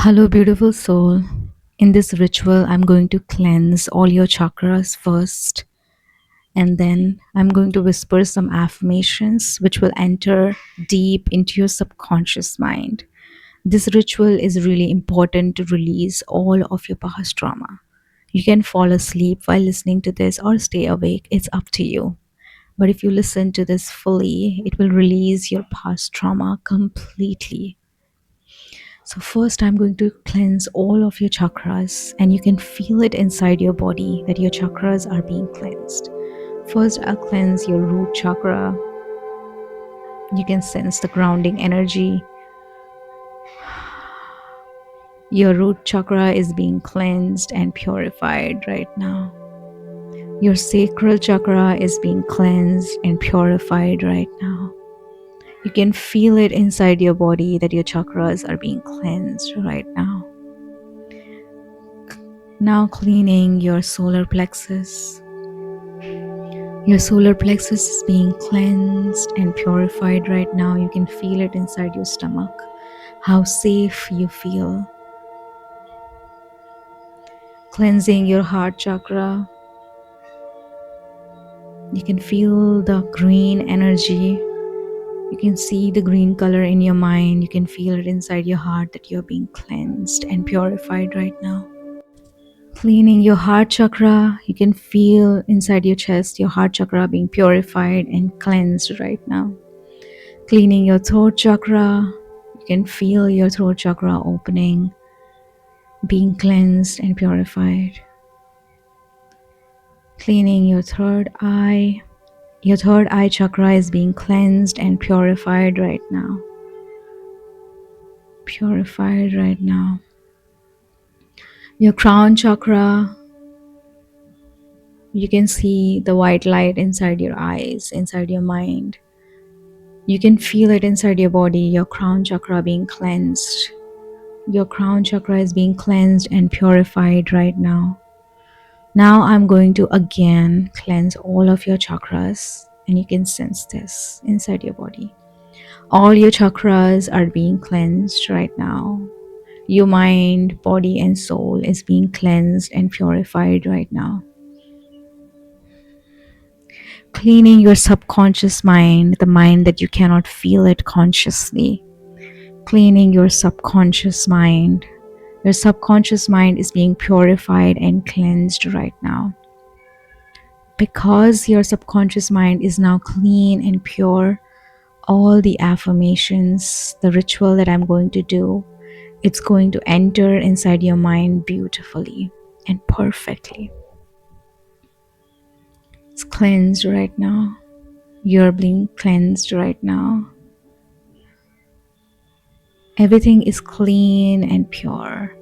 Hello, beautiful soul. In this ritual, I'm going to cleanse all your chakras first, and then I'm going to whisper some affirmations which will enter deep into your subconscious mind. This ritual is really important to release all of your past trauma. You can fall asleep while listening to this or stay awake, it's up to you. But if you listen to this fully, it will release your past trauma completely. So, first, I'm going to cleanse all of your chakras, and you can feel it inside your body that your chakras are being cleansed. First, I'll cleanse your root chakra. You can sense the grounding energy. Your root chakra is being cleansed and purified right now. Your sacral chakra is being cleansed and purified right now. You can feel it inside your body that your chakras are being cleansed right now. Now, cleaning your solar plexus. Your solar plexus is being cleansed and purified right now. You can feel it inside your stomach, how safe you feel. Cleansing your heart chakra. You can feel the green energy. You can see the green color in your mind. You can feel it inside your heart that you're being cleansed and purified right now. Cleaning your heart chakra. You can feel inside your chest your heart chakra being purified and cleansed right now. Cleaning your throat chakra. You can feel your throat chakra opening, being cleansed and purified. Cleaning your third eye. Your third eye chakra is being cleansed and purified right now. Purified right now. Your crown chakra. You can see the white light inside your eyes, inside your mind. You can feel it inside your body, your crown chakra being cleansed. Your crown chakra is being cleansed and purified right now. Now I'm going to again cleanse all of your chakras, and you can sense this inside your body. All your chakras are being cleansed right now. Your mind, body, and soul is being cleansed and purified right now. Cleaning your subconscious mind, the mind that you cannot feel it consciously. Cleaning your subconscious mind. Your subconscious mind is being purified and cleansed right now. Because your subconscious mind is now clean and pure, all the affirmations, the ritual that I'm going to do, it's going to enter inside your mind beautifully and perfectly. It's cleansed right now. You're being cleansed right now. Everything is clean and pure.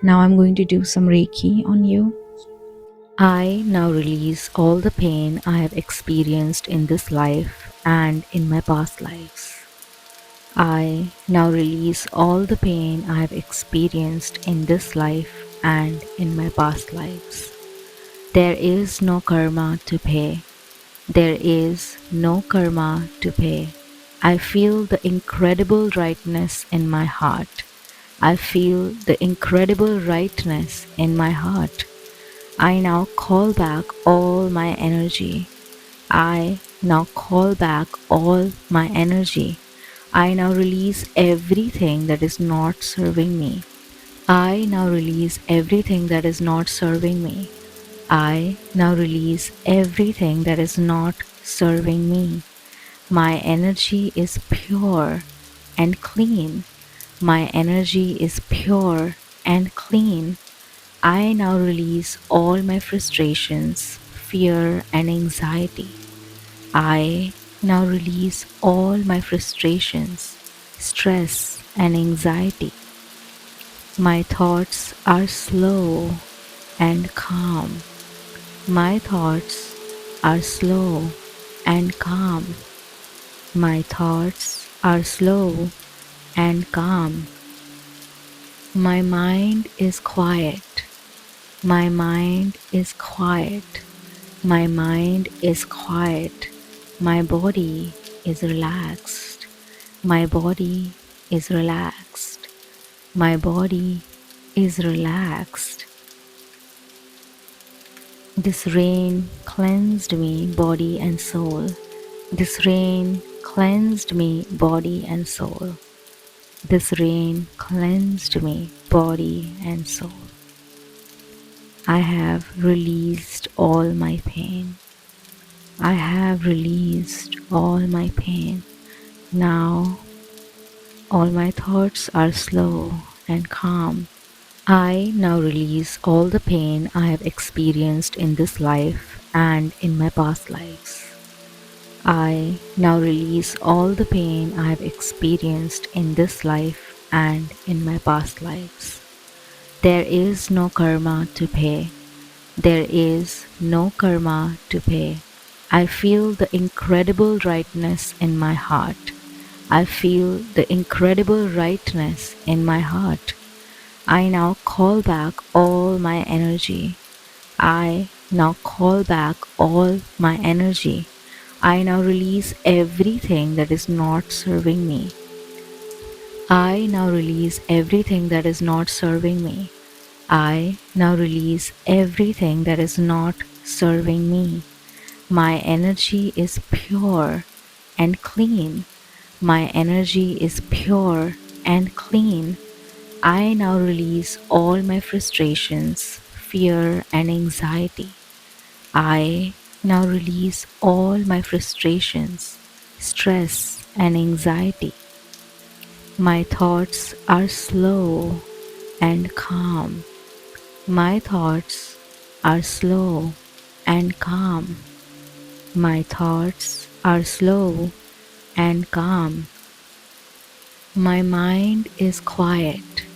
Now I'm going to do some Reiki on you. I now release all the pain I have experienced in this life and in my past lives. I now release all the pain I have experienced in this life and in my past lives. There is no karma to pay. There is no karma to pay. I feel the incredible rightness in my heart. I feel the incredible rightness in my heart. I now call back all my energy. I now call back all my energy. I now release everything that is not serving me. I now release everything that is not serving me. I now release everything that is not serving me. My energy is pure and clean. My energy is pure and clean. I now release all my frustrations, fear, and anxiety. I now release all my frustrations, stress, and anxiety. My thoughts are slow and calm. My thoughts are slow and calm. My thoughts are slow and calm. My mind is quiet. My mind is quiet. My mind is quiet. My body is relaxed. My body is relaxed. My body is relaxed. This rain cleansed me, body and soul. This rain cleansed me, body and soul. This rain cleansed me, body and soul. I have released all my pain. I have released all my pain. Now all my thoughts are slow and calm. I now release all the pain I have experienced in this life and in my past lives. I now release all the pain I have experienced in this life and in my past lives. There is no karma to pay. There is no karma to pay. I feel the incredible rightness in my heart. I feel the incredible rightness in my heart. I now call back all my energy. I now call back all my energy. I now release everything that is not serving me. I now release everything that is not serving me. I now release everything that is not serving me. My energy is pure and clean. My energy is pure and clean. I now release all my frustrations, fear, and anxiety. I now release all my frustrations, stress, and anxiety. My thoughts are slow and calm. My thoughts are slow and calm. My thoughts are slow and calm. My mind is quiet.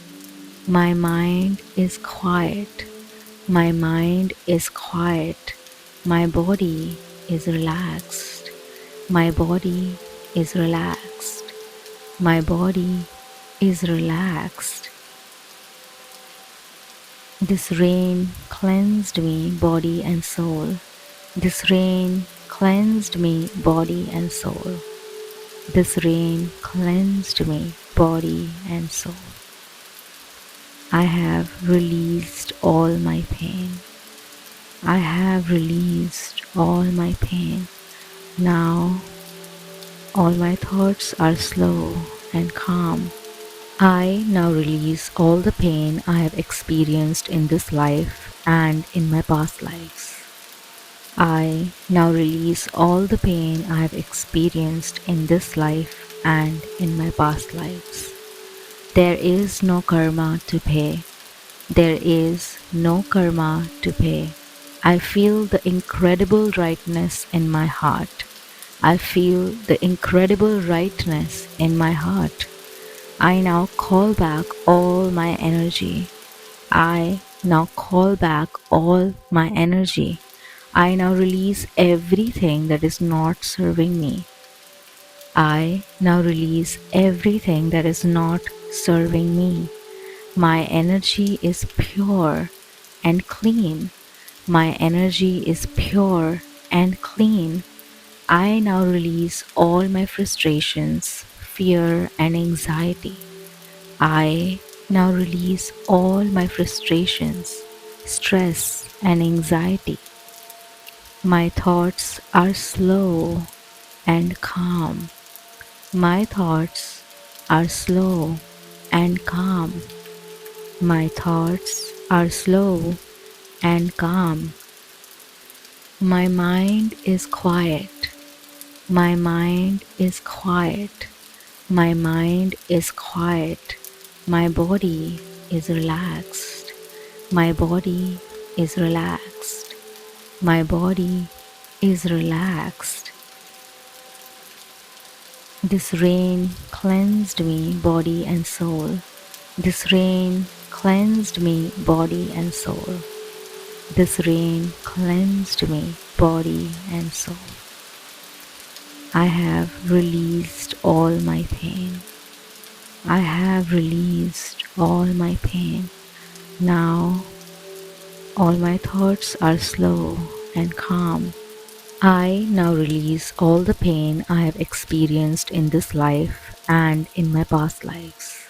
My mind is quiet. My mind is quiet. My body is relaxed. My body is relaxed. My body is relaxed. This rain cleansed me, body and soul. This rain cleansed me, body and soul. This rain cleansed me, body and soul. I have released all my pain. I have released all my pain. Now all my thoughts are slow and calm. I now release all the pain I have experienced in this life and in my past lives. I now release all the pain I have experienced in this life and in my past lives. There is no karma to pay. There is no karma to pay. I feel the incredible rightness in my heart. I feel the incredible rightness in my heart. I now call back all my energy. I now call back all my energy. I now release everything that is not serving me. I now release everything that is not serving me. My energy is pure and clean. My energy is pure and clean. I now release all my frustrations, fear, and anxiety. I now release all my frustrations, stress, and anxiety. My thoughts are slow and calm. My thoughts are slow and calm. My thoughts are slow and calm. My mind is quiet. My mind is quiet. My mind is quiet. My body is relaxed. My body is relaxed. My body is relaxed. This rain cleansed me, body and soul. This rain cleansed me, body and soul. This rain cleansed me, body and soul. I have released all my pain. I have released all my pain. Now all my thoughts are slow and calm. I now release all the pain I have experienced in this life and in my past lives.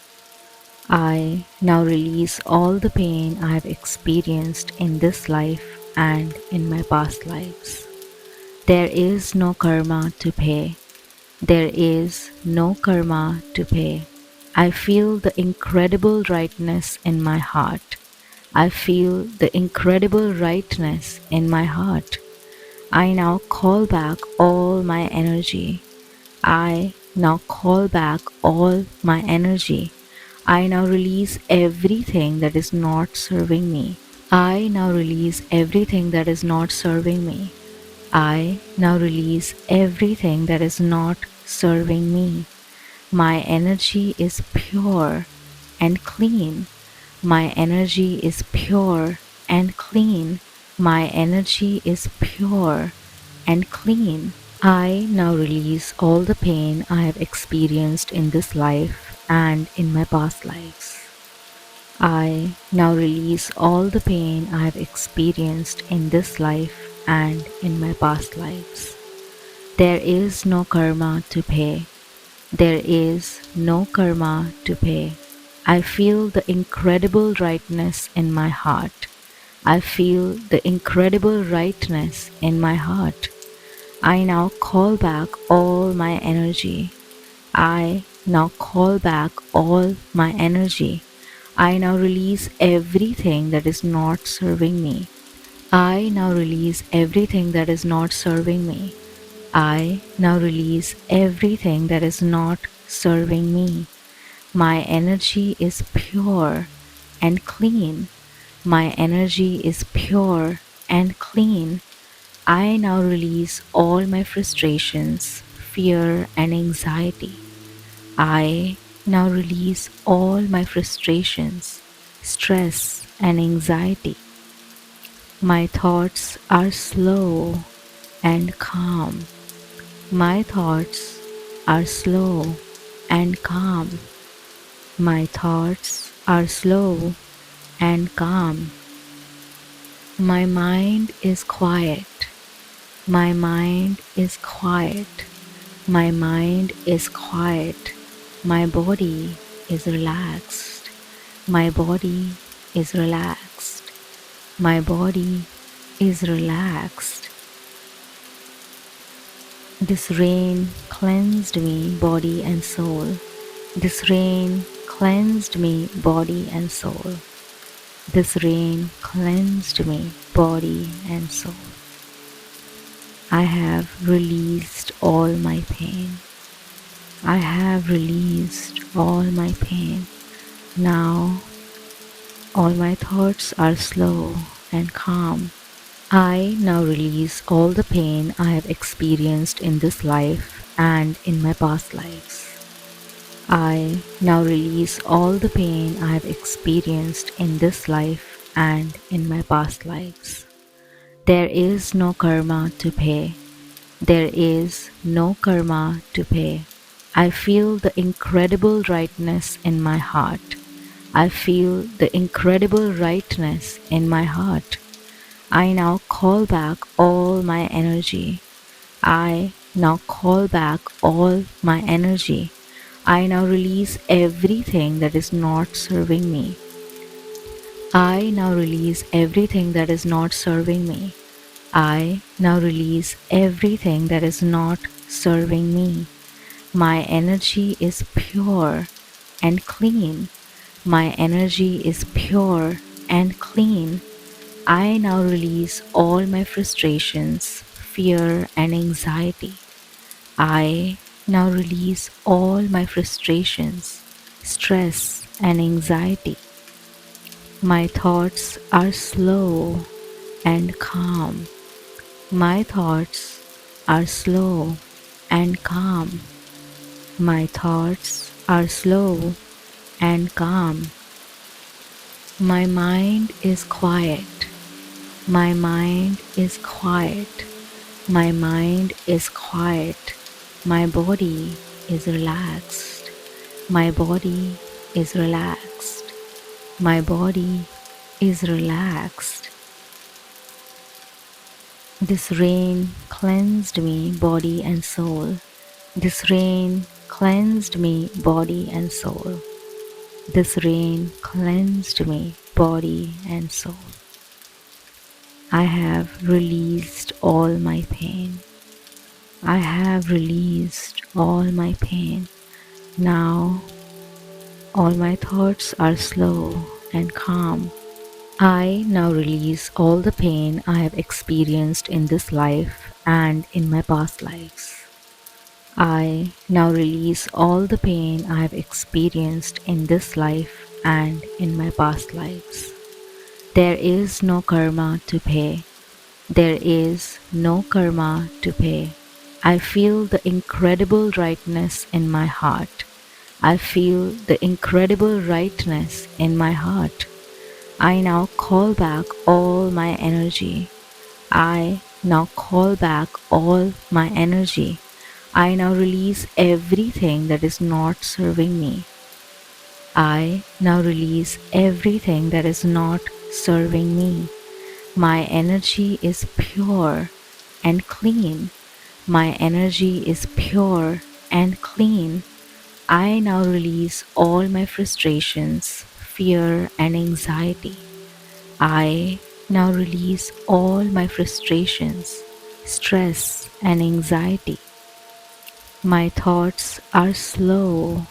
I now release all the pain I have experienced in this life and in my past lives. There is no karma to pay. There is no karma to pay. I feel the incredible rightness in my heart. I feel the incredible rightness in my heart. I now call back all my energy. I now call back all my energy. I now release everything that is not serving me. I now release everything that is not serving me. I now release everything that is not serving me. My energy is pure and clean. My energy is pure and clean. My energy is pure and clean. I now release all the pain I have experienced in this life and in my past lives. I now release all the pain I have experienced in this life and in my past lives. There is no karma to pay. There is no karma to pay. I feel the incredible rightness in my heart. I feel the incredible rightness in my heart. I now call back all my energy. I now call back all my energy. I now release everything that is not serving me. I now release everything that is not serving me. I now release everything that is not serving me. My energy is pure and clean. My energy is pure and clean. I now release all my frustrations, fear, and anxiety. I now release all my frustrations, stress, and anxiety. My thoughts are slow and calm. My thoughts are slow and calm. My thoughts are slow and calm. My mind is quiet. My mind is quiet. My mind is quiet. My body is relaxed. My body is relaxed. My body is relaxed. This rain cleansed me, body and soul. This rain cleansed me, body and soul. This rain cleansed me, body and soul. I have released all my pain. I have released all my pain. Now all my thoughts are slow and calm. I now release all the pain I have experienced in this life and in my past lives. I now release all the pain I have experienced in this life and in my past lives. There is no karma to pay. There is no karma to pay. I feel the incredible rightness in my heart. I feel the incredible rightness in my heart. I now call back all my energy. I now call back all my energy. I now release everything that is not serving me. I now release everything that is not serving me. I now release everything that is not serving me. My energy is pure and clean. My energy is pure and clean. I now release all my frustrations, fear, and anxiety. I now release all my frustrations, stress, and anxiety. My thoughts are slow and calm. My thoughts are slow and calm. My thoughts are slow and calm. My mind is quiet. My mind is quiet. My mind is quiet. My body is relaxed. My body is relaxed. My body is relaxed. This rain cleansed me, body and soul. This rain cleansed me, body and soul. This rain cleansed me, body and soul. I have released all my pain. I have released all my pain. Now all my thoughts are slow and calm. I now release all the pain I have experienced in this life and in my past lives. I now release all the pain I have experienced in this life and in my past lives. There is no karma to pay. There is no karma to pay. I feel the incredible rightness in my heart. I feel the incredible rightness in my heart. I now call back all my energy. I now call back all my energy. I now release everything that is not serving me. I now release everything that is not serving me. My energy is pure and clean. My energy is pure and clean. I now release all my frustrations, fear, and anxiety. I now release all my frustrations, stress, and anxiety. My thoughts are slow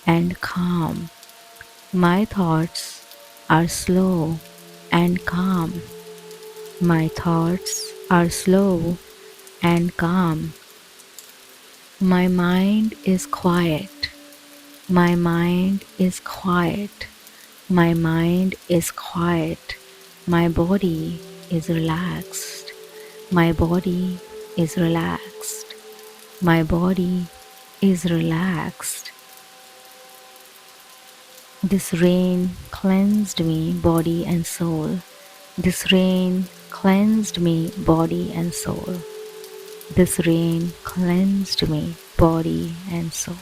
and calm. My thoughts are slow and calm. My thoughts are slow and calm. My mind is quiet. My mind is quiet. My mind is quiet. My body is relaxed. My body is relaxed. My body is relaxed. This rain cleansed me, body and soul. This rain cleansed me, body and soul. This rain cleansed me, body and soul.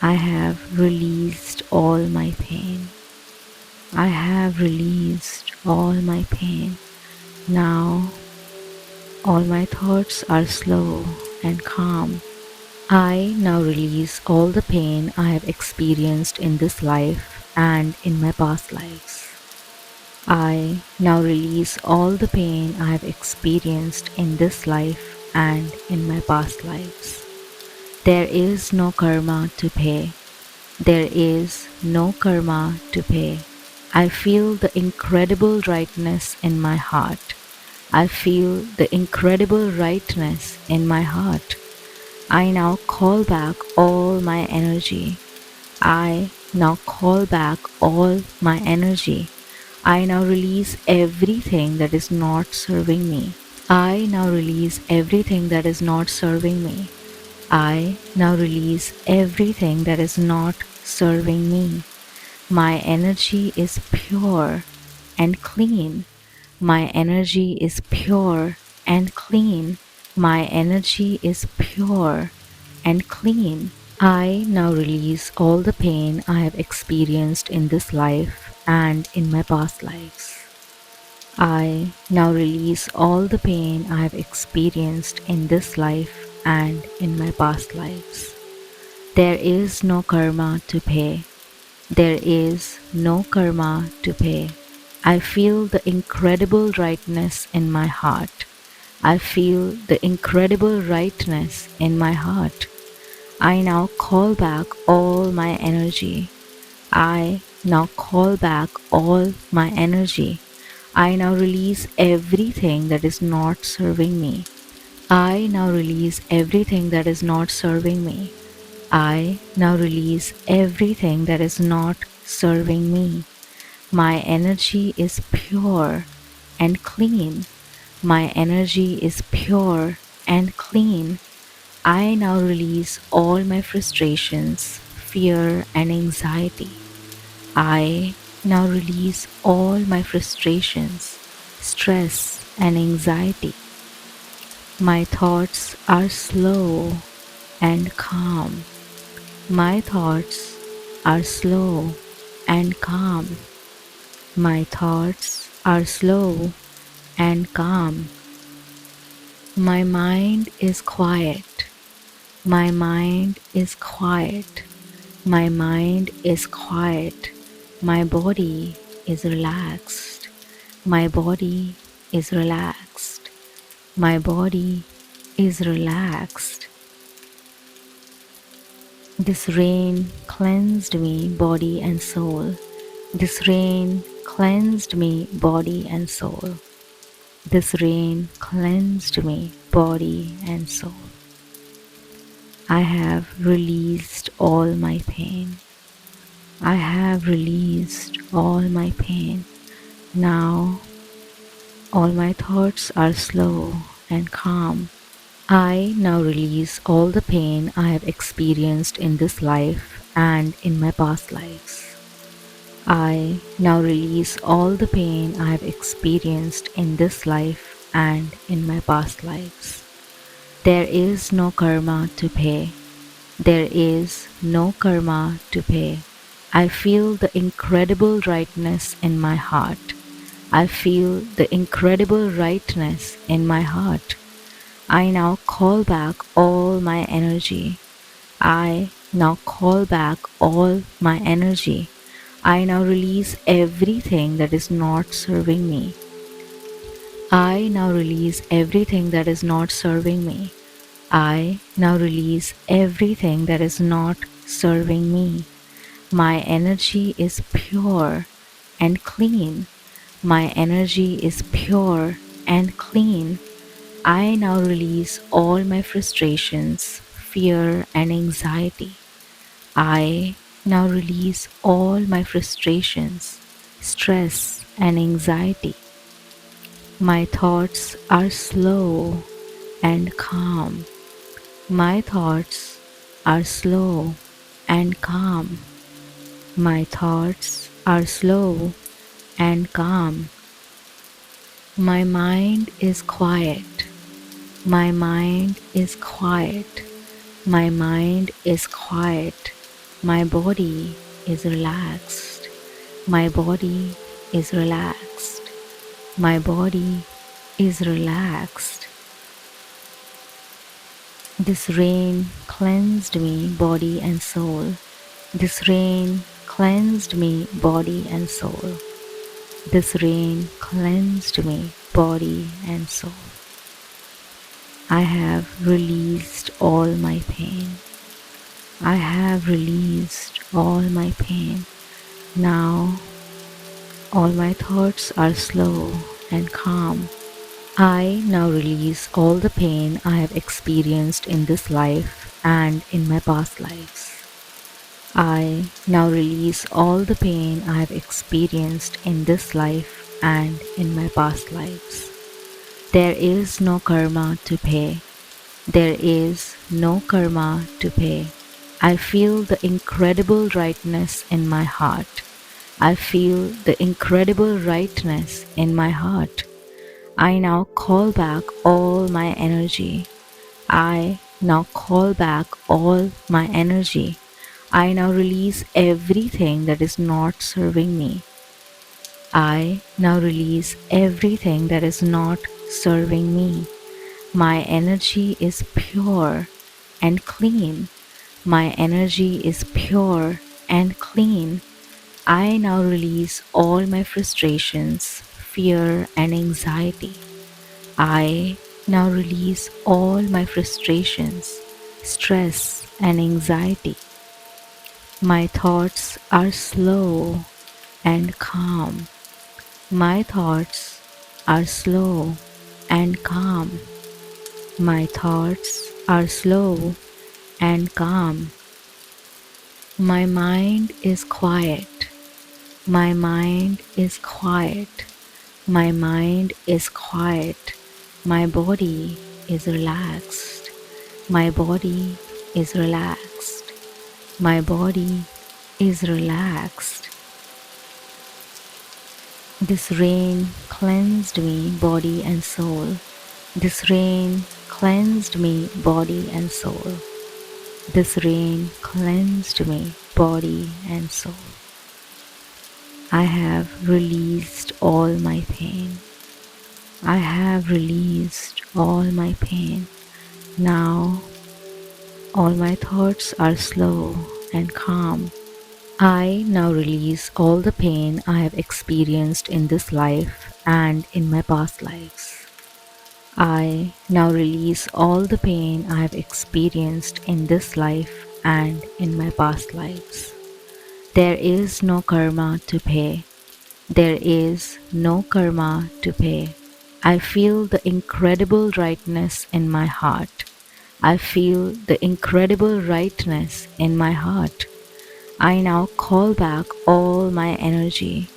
I have released all my pain. I have released all my pain. Now all my thoughts are slow and calm. I now release all the pain I have experienced in this life and in my past lives. I now release all the pain I have experienced in this life and in my past lives. There is no karma to pay. There is no karma to pay. I feel the incredible rightness in my heart. I feel the incredible rightness in my heart. I now call back all my energy. I now call back all my energy. I now release everything that is not serving me. I now release everything that is not serving me. I now release everything that is not serving me. My energy is pure and clean. My energy is pure and clean. My energy is pure and clean. I now release all the pain I have experienced in this life and in my past lives. I now release all the pain I have experienced in this life and in my past lives. There is no karma to pay. There is no karma to pay. I feel the incredible rightness in my heart. I feel the incredible rightness in my heart. I now call back all my energy. I now call back all my energy. I now release everything that is not serving me. I now release everything that is not serving me. I now release everything that is not serving me. My energy is pure and clean. My energy is pure and clean. I now release all my frustrations, fear, and anxiety. I now release all my frustrations, stress, and anxiety. My thoughts are slow and calm. My thoughts are slow and calm. My thoughts are slow and calm. My mind is quiet. My mind is quiet. My mind is quiet. My body is relaxed. My body is relaxed. My body is relaxed. This rain cleansed me, body and soul. This rain cleansed me, body and soul. This rain cleansed me, body and soul. I have released all my pain. I have released all my pain. Now all my thoughts are slow and calm. I now release all the pain I have experienced in this life and in my past lives. I now release all the pain I have experienced in this life and in my past lives. There is no karma to pay. There is no karma to pay. I feel the incredible rightness in my heart. I feel the incredible rightness in my heart. I now call back all my energy. I now call back all my energy. I now release everything that is not serving me. I now release everything that is not serving me. I now release everything that is not serving me. My energy is pure and clean. My energy is pure and clean. I now release all my frustrations, fear, and anxiety. I now release all my frustrations, stress, and anxiety. My thoughts are slow and calm. My thoughts are slow and calm. My thoughts are slow and calm. My mind is quiet. My mind is quiet. My mind is quiet. My body is relaxed. My body is relaxed. My body is relaxed. This rain cleansed me, body and soul. This rain cleansed me, body and soul. This rain cleansed me, body and soul. I have released all my pain. I have released all my pain. Now all my thoughts are slow and calm. I now release all the pain I have experienced in this life and in my past lives. I now release all the pain I have experienced in this life and in my past lives. There is no karma to pay. There is no karma to pay. I feel the incredible rightness in my heart. I feel the incredible rightness in my heart. I now call back all my energy. I now call back all my energy. I now release everything that is not serving me. I now release everything that is not serving me. My energy is pure and clean. My energy is pure and clean. I now release all my frustrations, fear, and anxiety. I now release all my frustrations, stress, and anxiety. My thoughts are slow and calm. My thoughts are slow and calm. My thoughts are slow and calm. My mind is quiet. My mind is quiet. My mind is quiet. My body is relaxed. My body is relaxed. My body is relaxed. This rain cleansed me, body and soul. This rain cleansed me, body and soul. This rain cleansed me, body and soul. I have released all my pain. I have released all my pain. Now all my thoughts are slow and calm. I now release all the pain I have experienced in this life and in my past lives. I now release all the pain I have experienced in this life and in my past lives. There is no karma to pay. There is no karma to pay. I feel the incredible rightness in my heart. I feel the incredible rightness in my heart. I now call back all my energy.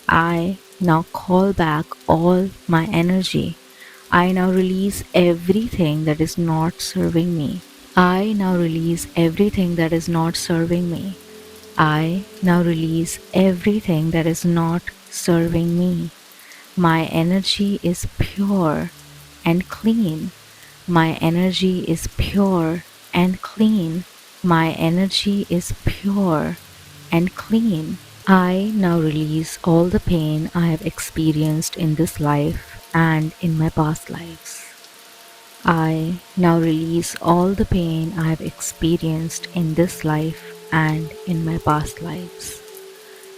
I now call back all my energy. I now release everything that is not serving me. I now release everything that is not serving me. I now release everything that is not serving me. My energy is pure and clean. My energy is pure and clean. My energy is pure and clean. I now release all the pain I have experienced in this life and in my past lives. I now release all the pain I have experienced in this life and in my past lives.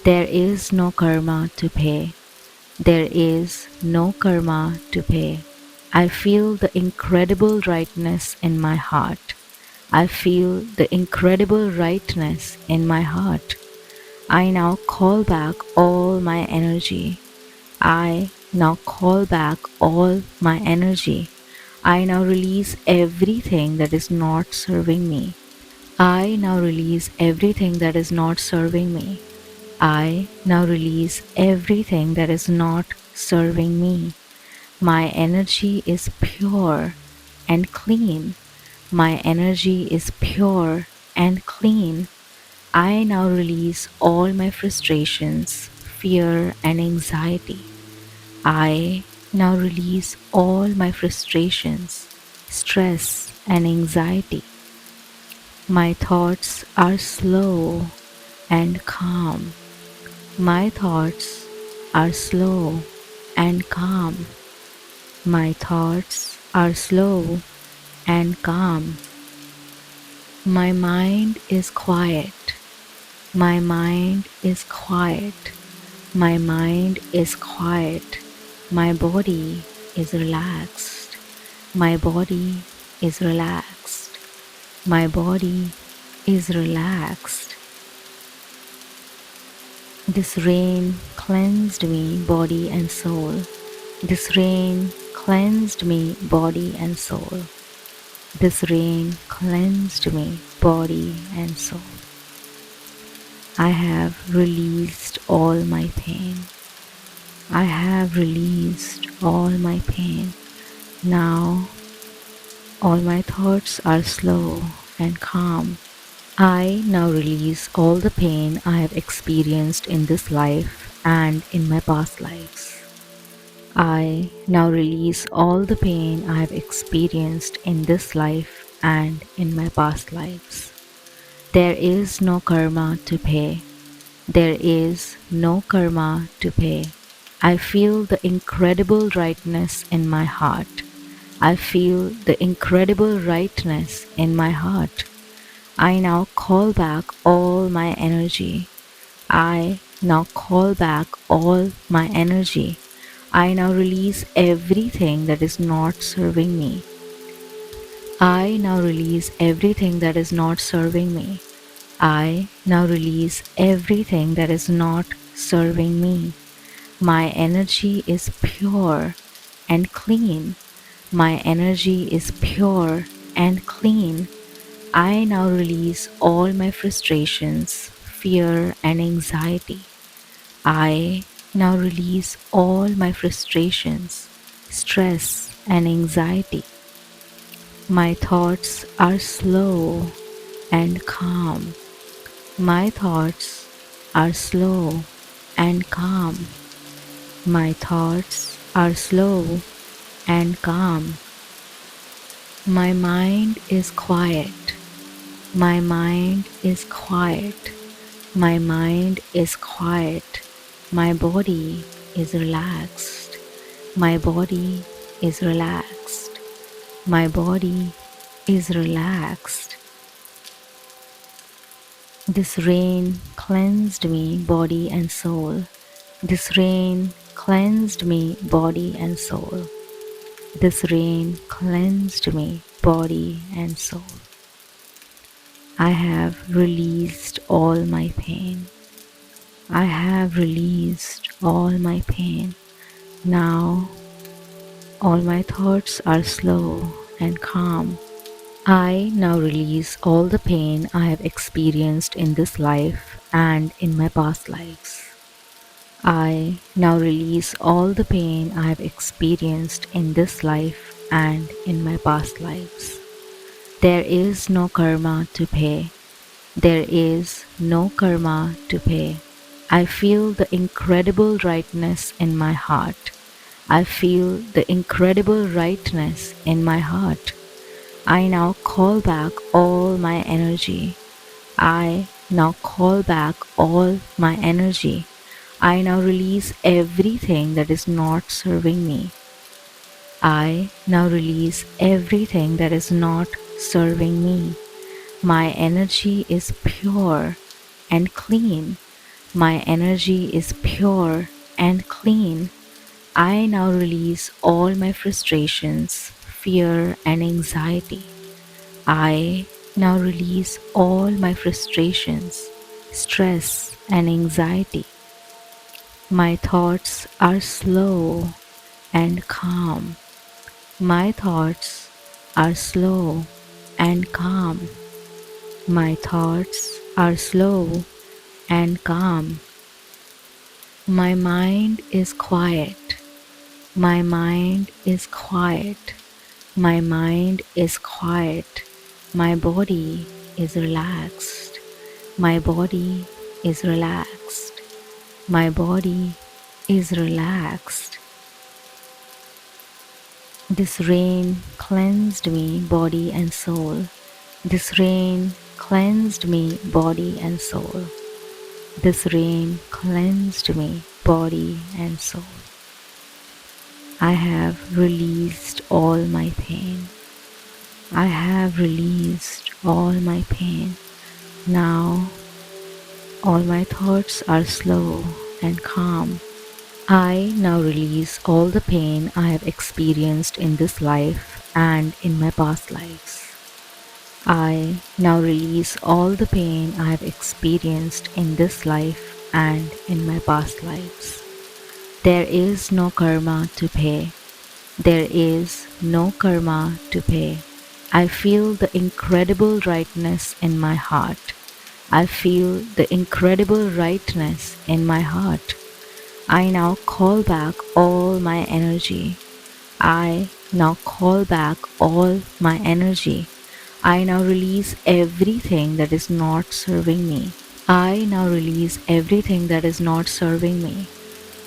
There is no karma to pay. There is no karma to pay. I feel the incredible rightness in my heart. I feel the incredible rightness in my heart. I now call back all my energy. I now call back all my energy. I now release everything that is not serving me. I now release everything that is not serving me. I now release everything that is not serving me. My energy is pure and clean. My energy is pure and clean. I now release all my frustrations, fear, and anxiety. I now release all my frustrations, stress, and anxiety. My thoughts are slow and calm. My thoughts are slow and calm. My thoughts are slow and calm. My mind is quiet. My mind is quiet. My mind is quiet. My body is relaxed. My body is relaxed. My body is relaxed. This rain cleansed me, body and soul. This rain cleansed me, body and soul. This rain cleansed me, body and soul. I have released all my pain. I have released all my pain. Now all my thoughts are slow and calm. I now release all the pain I have experienced in this life and in my past lives. I now release all the pain I have experienced in this life and in my past lives. There is no karma to pay. There is no karma to pay. I feel the incredible rightness in my heart. I feel the incredible rightness in my heart. I now call back all my energy. I now call back all my energy. I now release everything that is not serving me. I now release everything that is not serving me. I now release everything that is not serving me. My energy is pure and clean. My energy is pure and clean. I now release all my frustrations, fear, and anxiety. I now release all my frustrations, stress, and anxiety. My thoughts are slow and calm. My thoughts are slow and calm. My thoughts are slow and calm. My mind is quiet. My mind is quiet. My mind is quiet. My body is relaxed. My body is relaxed. My body is relaxed. This rain cleansed me, body and soul. This rain cleansed me, body and soul. This rain cleansed me, body and soul. I have released all my pain. I have released all my pain. Now all my thoughts are slow and calm. I now release all the pain I have experienced in this life and in my past lives. I now release all the pain I have experienced in this life and in my past lives. There is no karma to pay. There is no karma to pay. I feel the incredible rightness in my heart. I feel the incredible rightness in my heart. I now call back all my energy. I now call back all my energy. I now release everything that is not serving me. I now release everything that is not serving me. My energy is pure and clean. My energy is pure and clean. I now release all my frustrations, fear, and anxiety. I now release all my frustrations, stress, and anxiety. My thoughts are slow and calm. My thoughts are slow and calm. My thoughts are slow and calm. My mind is quiet. My mind is quiet. My mind is quiet. My body is relaxed. My body is relaxed. My body is relaxed. This rain cleansed me, body and soul. This rain cleansed me, body and soul. This rain cleansed me, body and soul. I have released all my pain. I have released all my pain. Now all my thoughts are slow and calm. I now release all the pain I have experienced in this life and in my past lives. I now release all the pain I have experienced in this life and in my past lives. There is no karma to pay. There is no karma to pay. I feel the incredible rightness in my heart. I feel the incredible rightness in my heart. I now call back all my energy. I now call back all my energy. I now release everything that is not serving me. I now release everything that is not serving me.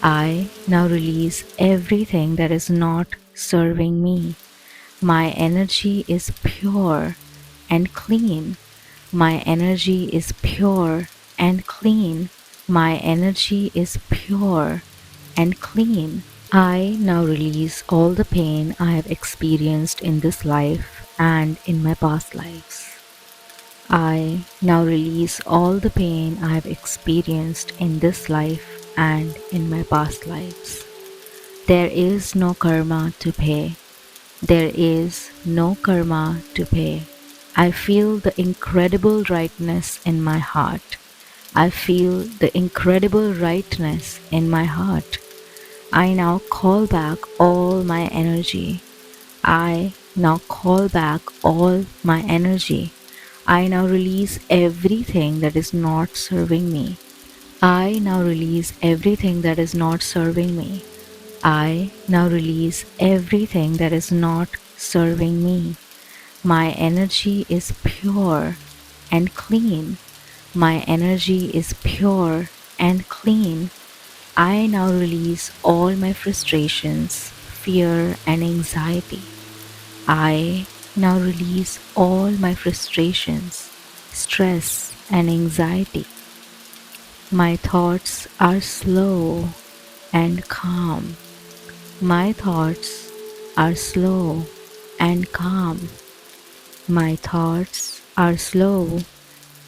I now release everything that is not serving me. My energy is pure and clean. My energy is pure and clean. My energy is pure and clean. I now release all the pain I have experienced in this life and in my past lives. I now release all the pain I have experienced in this life and in my past lives. There is no karma to pay. There is no karma to pay. I feel the incredible rightness in my heart. I feel the incredible rightness in my heart. I now call back all my energy. I now call back all my energy. I now release everything that is not serving me. I now release everything that is not serving me. I now release everything that is not serving me. My energy is pure and clean. My energy is pure and clean. I now release all my frustrations, fear, and anxiety. I now release all my frustrations, stress, and anxiety. My thoughts are slow and calm. My thoughts are slow and calm. My thoughts are slow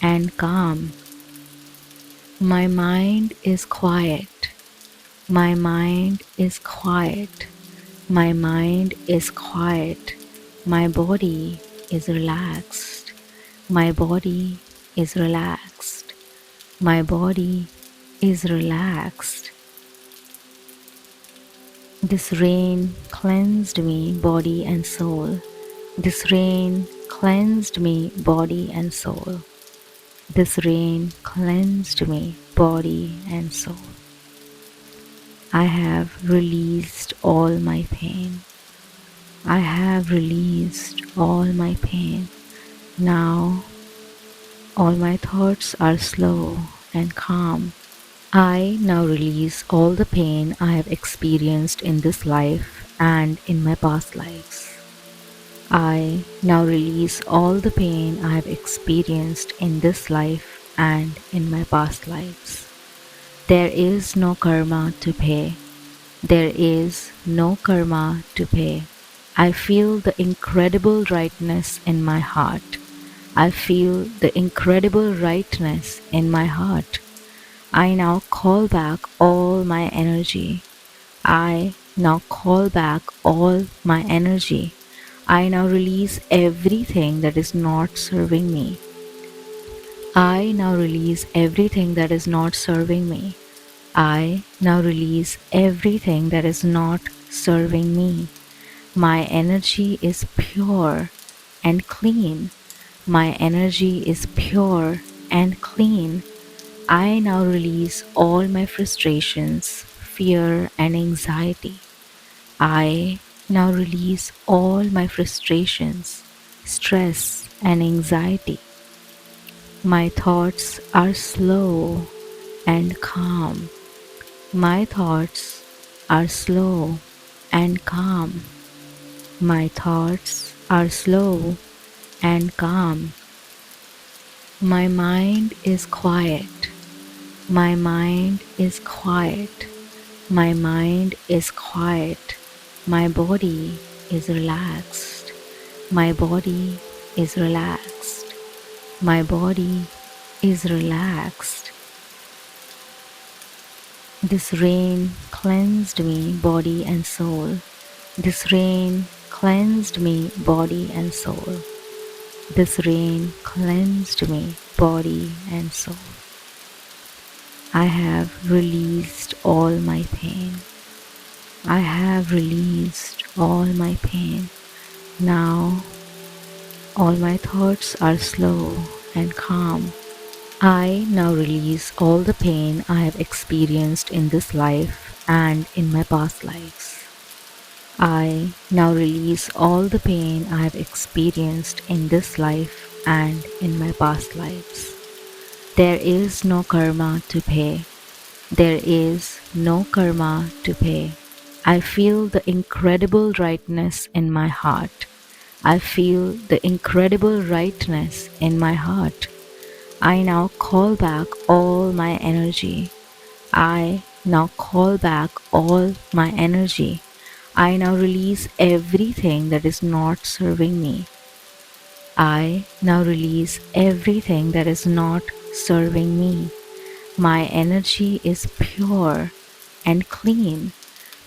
and calm. My mind is quiet. My mind is quiet. My mind is quiet. My body is relaxed. My body is relaxed. My body is relaxed. This rain cleansed me, body and soul. This rain cleansed me, body and soul. This rain cleansed me, body and soul. I have released all my pain. I have released all my pain. Now all my thoughts are slow and calm. I now release all the pain I have experienced in this life and in my past lives. I now release all the pain I have experienced in this life and in my past lives. There is no karma to pay. There is no karma to pay. I feel the incredible rightness in my heart. I feel the incredible rightness in my heart. I now call back all my energy. I now call back all my energy. I now release everything that is not serving me. I now release everything that is not serving me. I now release everything that is not serving me. My energy is pure and clean. My energy is pure and clean. I now release all my frustrations, fear, and anxiety. I now release all my frustrations, stress, and anxiety. My thoughts are slow and calm. My thoughts are slow and calm. My thoughts are slow and calm. My mind is quiet. My mind is quiet. My mind is quiet. My body is relaxed. My body is relaxed. My body is relaxed. This rain cleansed me, body and soul. This rain cleansed me, body and soul. This rain cleansed me, body and soul. I have released all my pain. I have released all my pain. Now all my thoughts are slow and calm. I now release all the pain I have experienced in this life and in my past lives. I now release all the pain I have experienced in this life and in my past lives. There is no karma to pay. There is no karma to pay. I feel the incredible rightness in my heart. I feel the incredible rightness in my heart. I now call back all my energy. I now call back all my energy. I now release everything that is not serving me. I now release everything that is not serving me. My energy is pure and clean.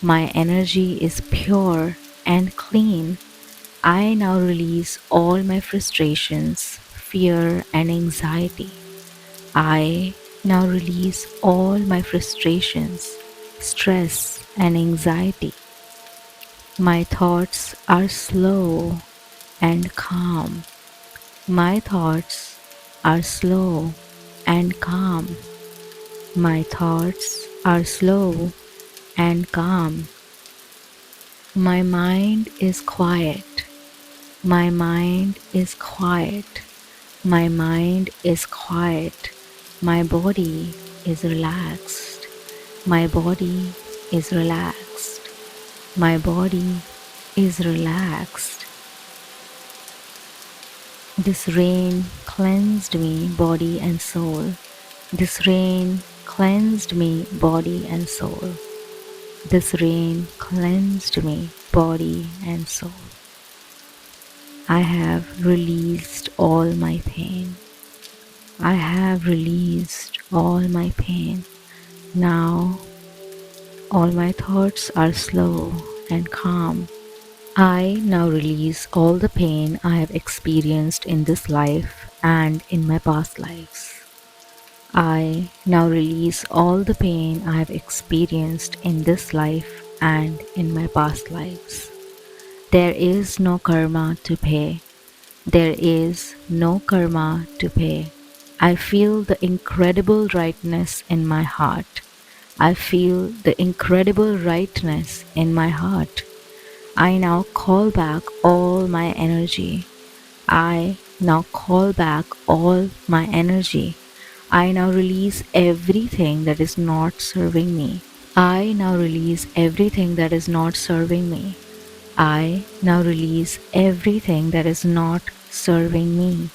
My energy is pure and clean. I now release all my frustrations, fear, and anxiety. I now release all my frustrations, stress, and anxiety. My thoughts are slow and calm. My thoughts are slow and calm. My thoughts are slow and calm. My mind is quiet. My mind is quiet. My mind is quiet. My body is relaxed. My body is relaxed. My body is relaxed. This rain cleansed me, body and soul. This rain cleansed me, body and soul. This rain cleansed me, body and soul. I have released all my pain. I have released all my pain. Now all my thoughts are slow and calm. I now release all the pain I have experienced in this life and in my past lives. I now release all the pain I have experienced in this life and in my past lives. There is no karma to pay. There is no karma to pay. I feel the incredible rightness in my heart. I feel the incredible rightness in my heart. I now call back all my energy. I now call back all my energy. I now release everything that is not serving me. I now release everything that is not serving me. I now release everything that is not serving me.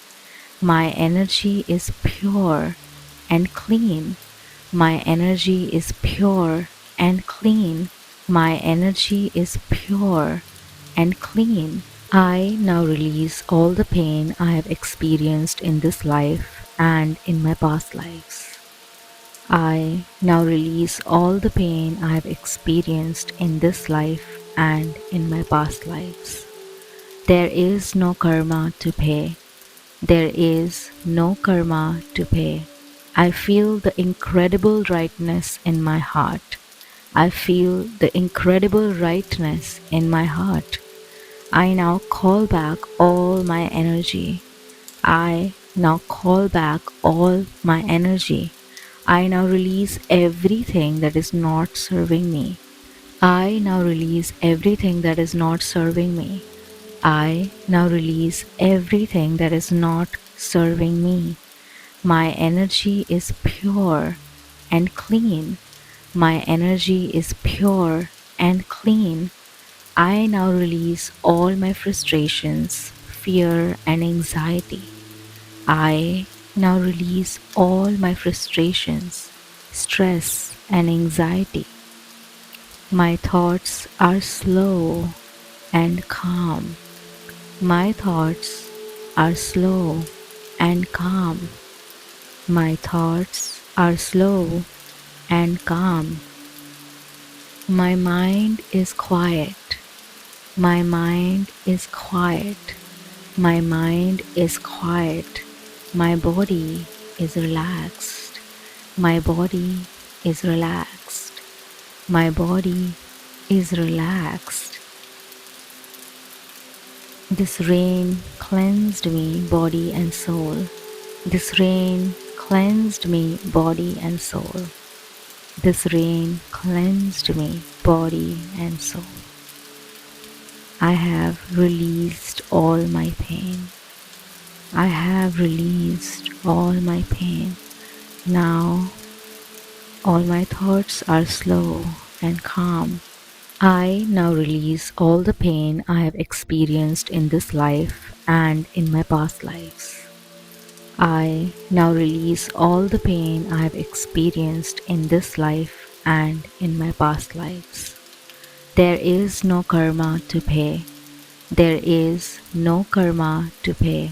My energy is pure and clean. My energy is pure and clean. My energy is pure and clean. I now release all the pain I have experienced in this life and in my past lives. I now release all the pain I have experienced in this life and in my past lives. There is no karma to pay. There is no karma to pay. I feel the incredible rightness in my heart. I feel the incredible rightness in my heart. I now call back all my energy. I now call back all my energy. I now release everything that is not serving me. I now release everything that is not serving me. I now release everything that is not serving me. My energy is pure and clean. My energy is pure and clean. I now release all my frustrations, fear, and anxiety. I now release all my frustrations, stress, and anxiety. My thoughts are slow and calm. My thoughts are slow and calm. My thoughts are slow and calm. My mind is quiet. My mind is quiet. My mind is quiet. My body is relaxed. My body is relaxed. My body is relaxed. This rain cleansed me, body and soul. This rain cleansed me, body and soul. This rain cleansed me, body and soul. I have released all my pain. I have released all my pain. Now all my thoughts are slow and calm. I now release all the pain I have experienced in this life and in my past lives. I now release all the pain I have experienced in this life and in my past lives. There is no karma to pay. There is no karma to pay.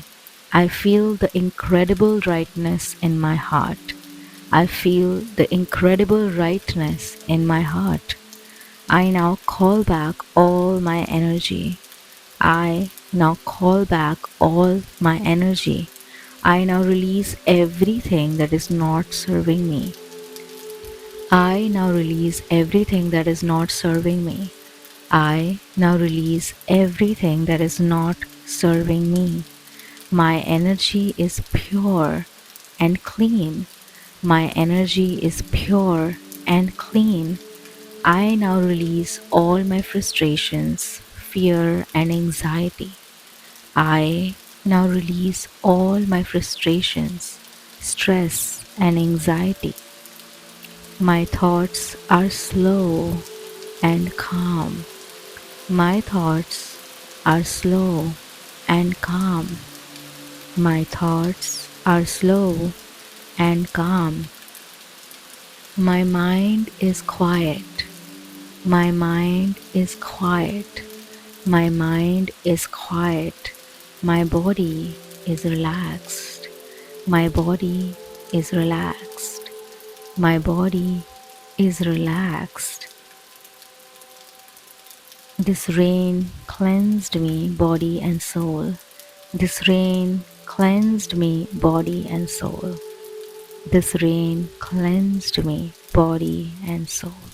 I feel the incredible rightness in my heart. I feel the incredible rightness in my heart. I now call back all my energy. I now call back all my energy. I now release everything that is not serving me. I now release everything that is not serving me. I now release everything that is not serving me. My energy is pure and clean. My energy is pure and clean. I now release all my frustrations, fear, and anxiety. I now release all my frustrations, stress, and anxiety. My thoughts are slow and calm. My thoughts are slow and calm. My thoughts are slow and calm. My mind is quiet. My mind is quiet. My mind is quiet. My body is relaxed. My body is relaxed. My body is relaxed. This rain cleansed me, body and soul. This rain cleansed me, body and soul. This rain cleansed me, body and soul.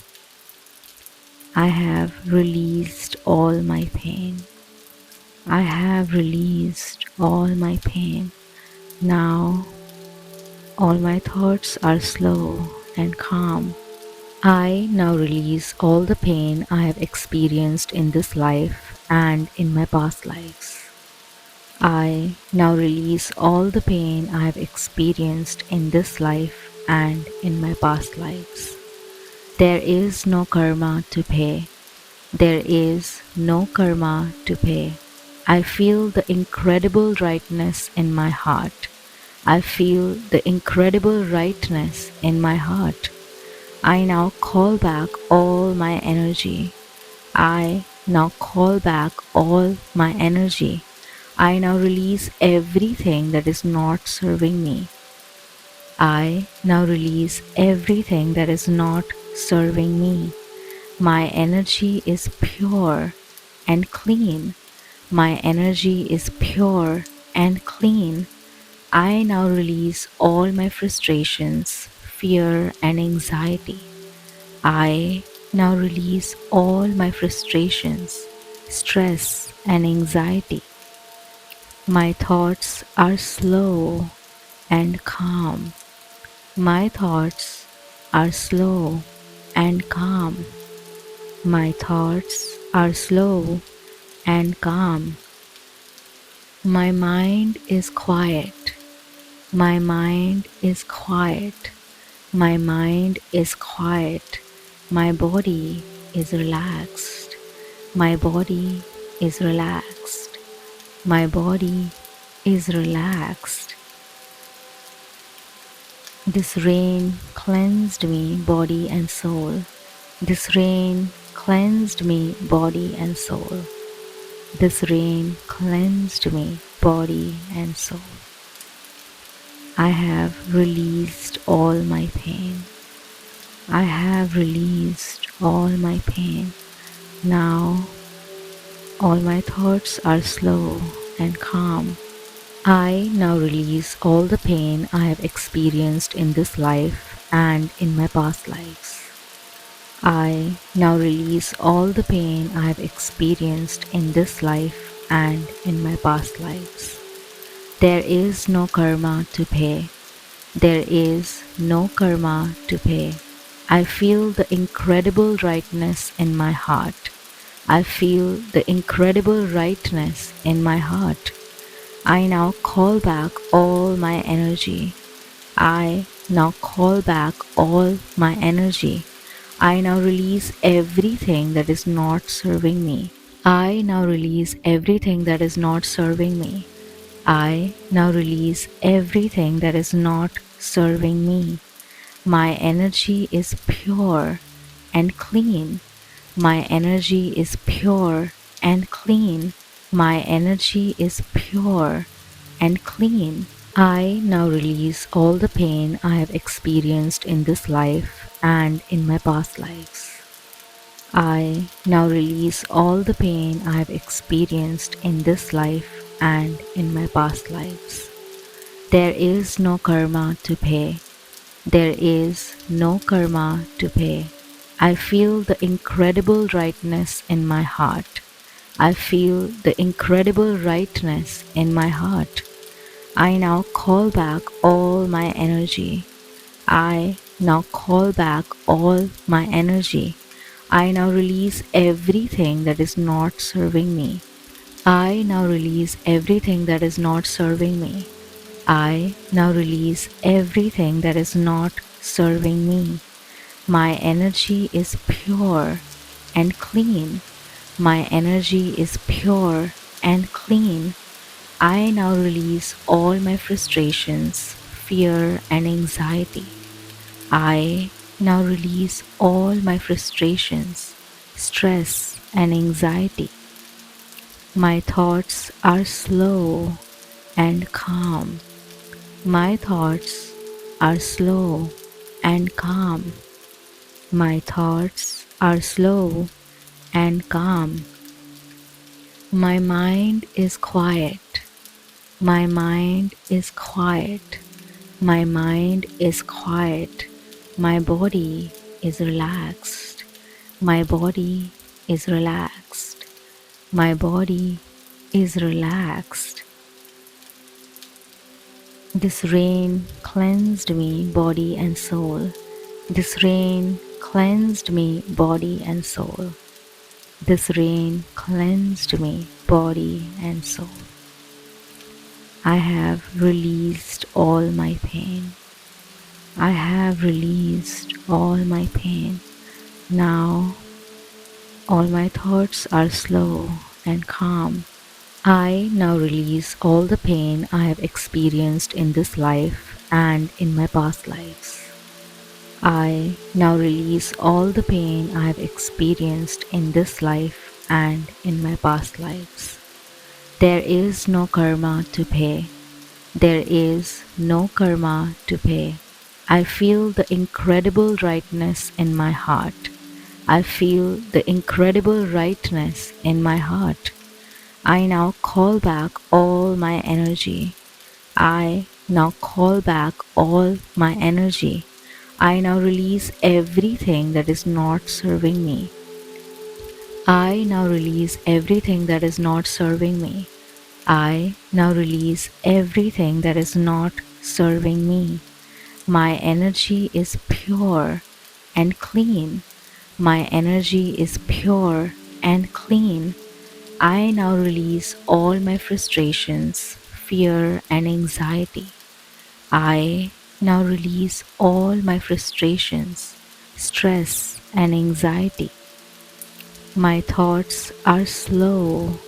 I have released all my pain. I have released all my pain. Now all my thoughts are slow and calm. I now release all the pain I have experienced in this life and in my past lives. I now release all the pain I have experienced in this life and in my past lives. There is no karma to pay. There is no karma to pay. I feel the incredible rightness in my heart. I feel the incredible rightness in my heart. I now call back all my energy. I now call back all my energy. I now release everything that is not serving me. I now release everything that is not serving me. My energy is pure and clean. My energy is pure and clean. I now release all my frustrations, fear, and anxiety. I now release all my frustrations, stress, and anxiety. My thoughts are slow and calm. My thoughts are slow and calm. My thoughts are slow and calm. My mind is quiet. My mind is quiet. My mind is quiet. My body is relaxed. My body is relaxed. My body is relaxed. This rain cleansed me, body and soul. This rain cleansed me, body and soul. This rain cleansed me, body and soul. I have released all my pain. I have released all my pain. Now all my thoughts are slow and calm. I now release all the pain I have experienced in this life and in my past lives. I now release all the pain I have experienced in this life and in my past lives. There is no karma to pay. There is no karma to pay. I feel the incredible rightness in my heart. I feel the incredible rightness in my heart. I now call back all my energy. I now call back all my energy. I now release everything that is not serving me. I now release everything that is not serving me. I now release everything that is not serving me. My energy is pure and clean. My energy is pure and clean. My energy is pure and clean. I now release all the pain I have experienced in this life and in my past lives. I now release all the pain I have experienced in this life and in my past lives. There is no karma to pay. There is no karma to pay. I feel the incredible rightness in my heart. I feel the incredible rightness in my heart. I now call back all my energy. I now call back all my energy. I now release everything that is not serving me. I now release everything that is not serving me. I now release everything that is not serving me. My energy is pure and clean. My energy is pure and clean. I now release all my frustrations, fear, and anxiety. I now release all my frustrations, stress, and anxiety. My thoughts are slow and calm. My thoughts are slow and calm. My thoughts are slow and calm. My mind is quiet. My mind is quiet. My mind is quiet. My body is relaxed. My body is relaxed. My body is relaxed. This rain cleansed me, body and soul. This rain cleansed me, body and soul. This rain cleansed me, body and soul. I have released all my pain. I have released all my pain. Now all my thoughts are slow and calm. I now release all the pain I have experienced in this life and in my past lives. I now release all the pain I have experienced in this life and in my past lives. There is no karma to pay. There is no karma to pay. I feel the incredible rightness in my heart. I feel the incredible rightness in my heart. I now call back all my energy. I now call back all my energy. I now release everything that is not serving me. I now release everything that is not serving me. I now release everything that is not serving me. My energy is pure and clean. My energy is pure and clean. I now release all my frustrations, fear, and anxiety. I now release all my frustrations, stress, and anxiety. My thoughts are slow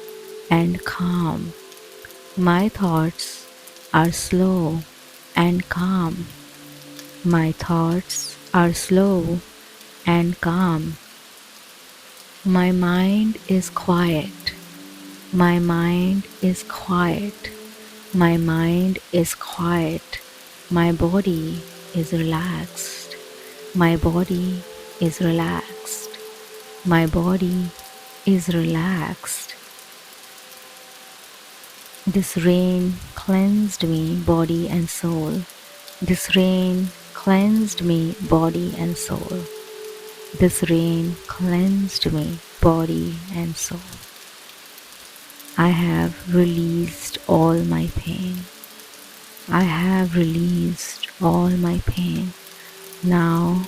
and calm. My thoughts are slow and calm. My thoughts are slow and calm. My mind is quiet. My mind is quiet. My mind is quiet. My body is relaxed. My body is relaxed. My body is relaxed. This rain cleansed me, body and soul. This rain cleansed me, body and soul. This rain cleansed me, body and soul. I have released all my pain. I have released all my pain. Now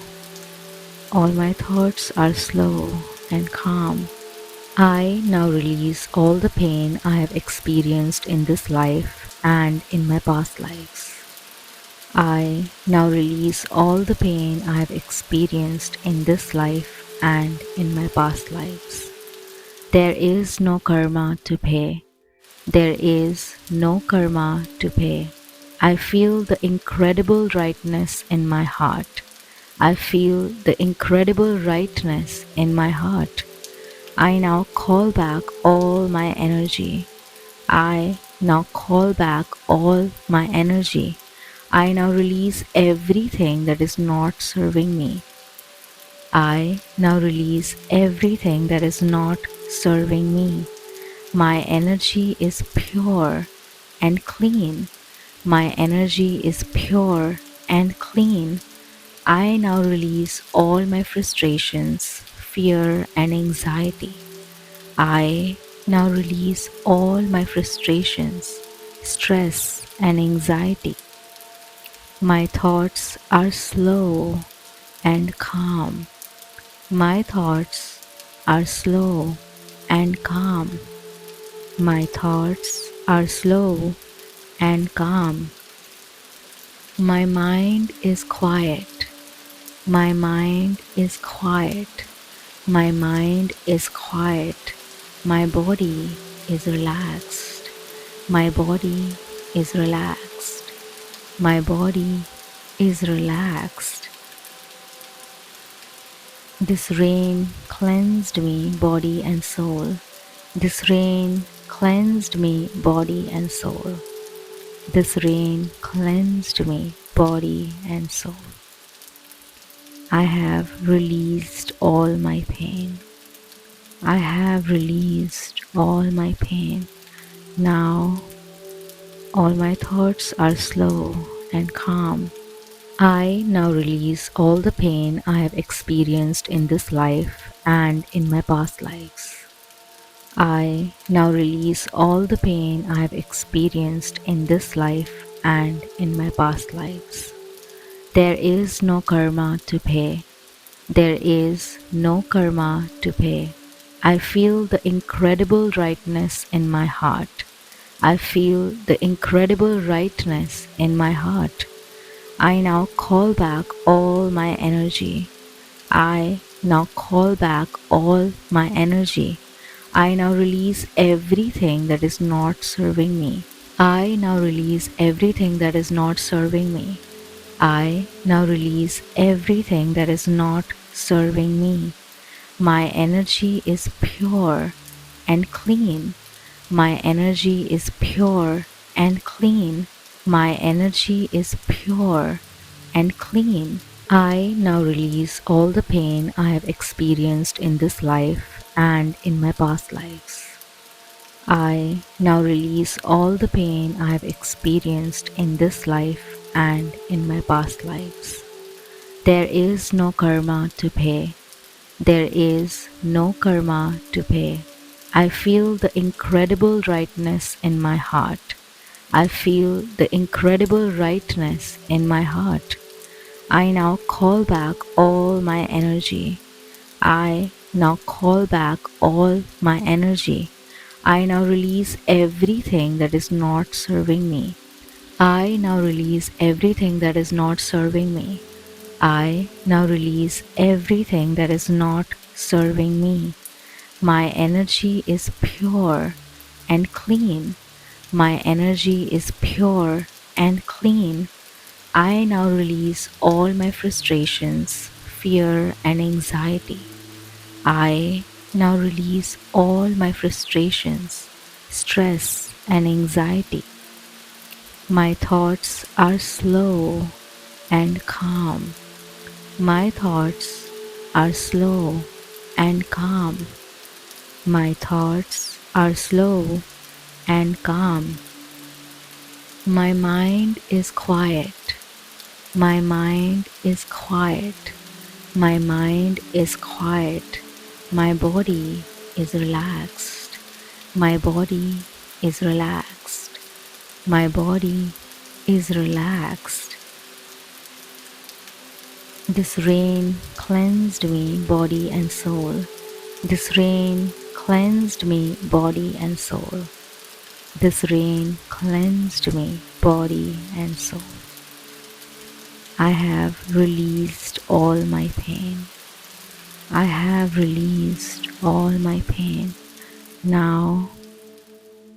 all my thoughts are slow and calm. I now release all the pain I have experienced in this life and in my past lives. I now release all the pain I have experienced in this life and in my past lives. There is no karma to pay. There is no karma to pay. I feel the incredible rightness in my heart. I feel the incredible rightness in my heart. I now call back all my energy. I now call back all my energy. I now release everything that is not serving me. I now release everything that is not serving me. My energy is pure and clean. My energy is pure and clean. I now release all my frustrations, fear, and anxiety. I now release all my frustrations, stress, and anxiety. My thoughts are slow and calm. My thoughts are slow and calm. My thoughts are slow and calm. My mind is quiet. My mind is quiet. My mind is quiet. My body is relaxed. My body is relaxed. My body is relaxed. This rain cleansed me, body and soul. This rain cleansed me, body and soul. This rain cleansed me, body and soul. I have released all my pain. I have released all my pain. Now all my thoughts are slow and calm. I now release all the pain I have experienced in this life and in my past lives. I now release all the pain I have experienced in this life and in my past lives. There is no karma to pay. There is no karma to pay. I feel the incredible rightness in my heart. I feel the incredible rightness in my heart. I now call back all my energy. I now call back all my energy. I now release everything that is not serving me. I now release everything that is not serving me. I now release everything that is not serving me. My energy is pure and clean. My energy is pure and clean. My energy is pure and clean. I now release all the pain I have experienced in this life and in my past lives. I now release all the pain I have experienced in this life and in my past lives. There is no karma to pay. There is no karma to pay. I feel the incredible rightness in my heart. I feel the incredible rightness in my heart. I now call back all my energy. I now call back all my energy. I now release everything that is not serving me. I now release everything that is not serving me. I now release everything that is not serving me. My energy is pure and clean. My energy is pure and clean. I now release all my frustrations, fear, and anxiety. I now release all my frustrations, stress, and anxiety. My thoughts are slow and calm. My thoughts are slow and calm. My thoughts are slow and calm. My mind is quiet. My mind is quiet. My mind is quiet. My body is relaxed. My body is relaxed. My body is relaxed. This rain cleansed me, body and soul. This rain cleansed me, body and soul. This rain cleansed me, body and soul. I have released all my pain. I have released all my pain. Now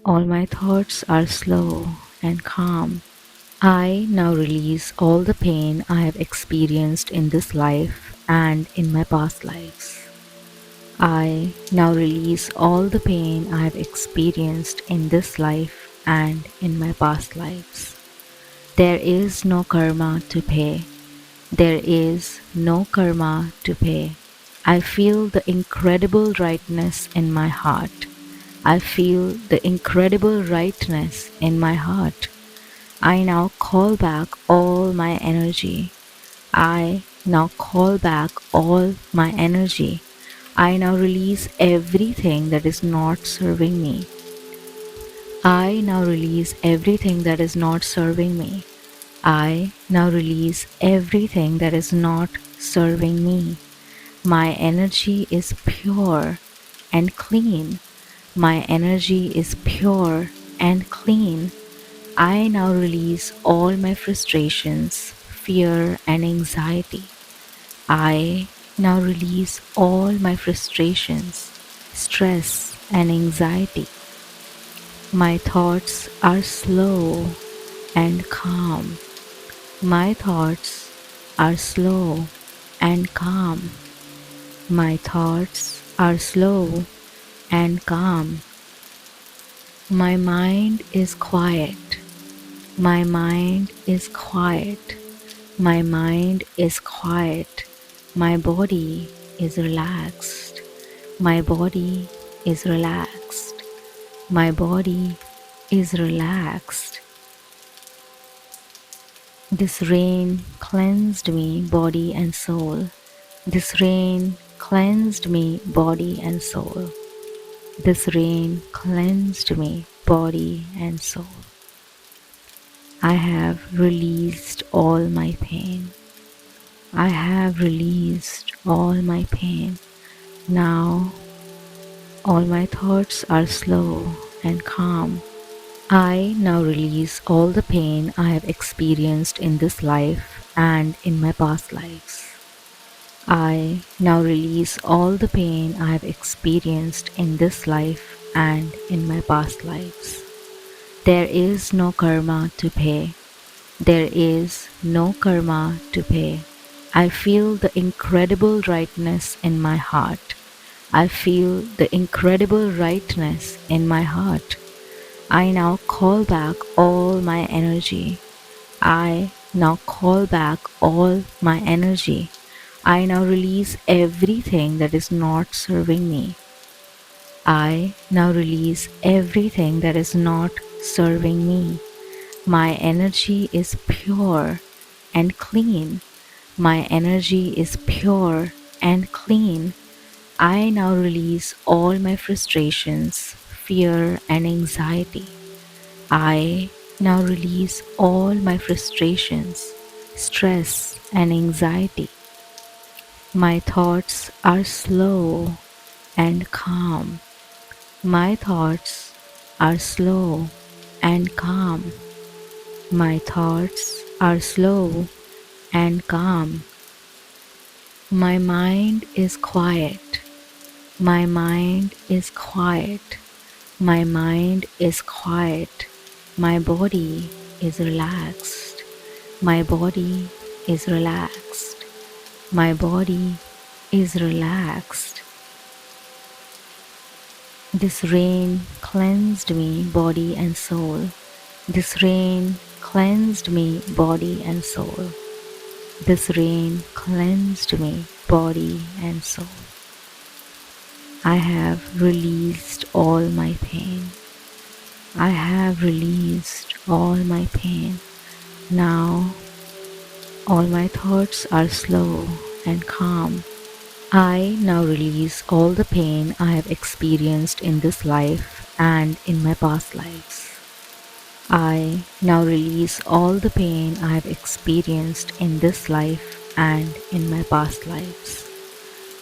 all my thoughts are slow and calm. I now release all the pain I have experienced in this life and in my past lives. I now release all the pain I have experienced in this life and in my past lives. There is no karma to pay. There is no karma to pay. I feel the incredible rightness in my heart. I feel the incredible rightness in my heart. I now call back all my energy. I now call back all my energy. I now release everything that is not serving me. I now release everything that is not serving me. I now release everything that is not serving me. My energy is pure and clean. My energy is pure and clean. I now release all my frustrations, fear, and anxiety. I now release all my frustrations, stress, and anxiety. My thoughts are slow and calm. My thoughts are slow and calm. My thoughts are slow and calm. My mind is quiet. My mind is quiet. My mind is quiet. My body is relaxed. My body is relaxed. My body is relaxed. This rain cleansed me, body and soul. This rain cleansed me, body and soul. This rain cleansed me, body and soul. I have released all my pain. I have released all my pain. Now all my thoughts are slow and calm. I now release all the pain I have experienced in this life and in my past lives. I now release all the pain I have experienced in this life and in my past lives. There is no karma to pay. There is no karma to pay. I feel the incredible rightness in my heart. I feel the incredible rightness in my heart. I now call back all my energy. I now call back all my energy. I now release everything that is not serving me. I now release everything that is not serving me. My energy is pure and clean. My energy is pure and clean. I now release all my frustrations, fear, and anxiety. I now release all my frustrations, stress, and anxiety. My thoughts are slow and calm. My thoughts are slow and calm. My thoughts are slow and calm. My mind is quiet. My mind is quiet. My mind is quiet. My body is relaxed. My body is relaxed. My body is relaxed. This rain cleansed me, body and soul. This rain cleansed me, body and soul. This rain cleansed me, body and soul. I have released all my pain. I have released all my pain. Now all my thoughts are slow and calm. I now release all the pain I have experienced in this life and in my past lives. I now release all the pain I have experienced in this life and in my past lives.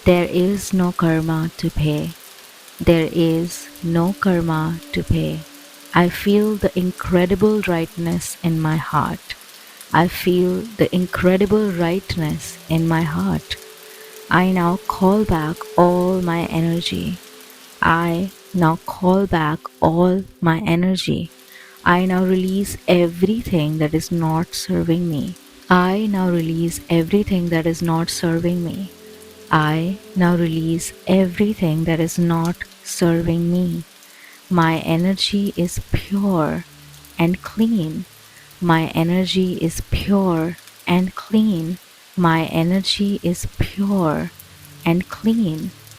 There is no karma to pay. There is no karma to pay. I feel the incredible rightness in my heart. I feel the incredible rightness in my heart. I now call back all my energy. I now call back all my energy. I now release everything that is not serving me. I now release everything that is not serving me. I now release everything that is not serving me. My energy is pure and clean. My energy is pure and clean. My energy is pure and clean.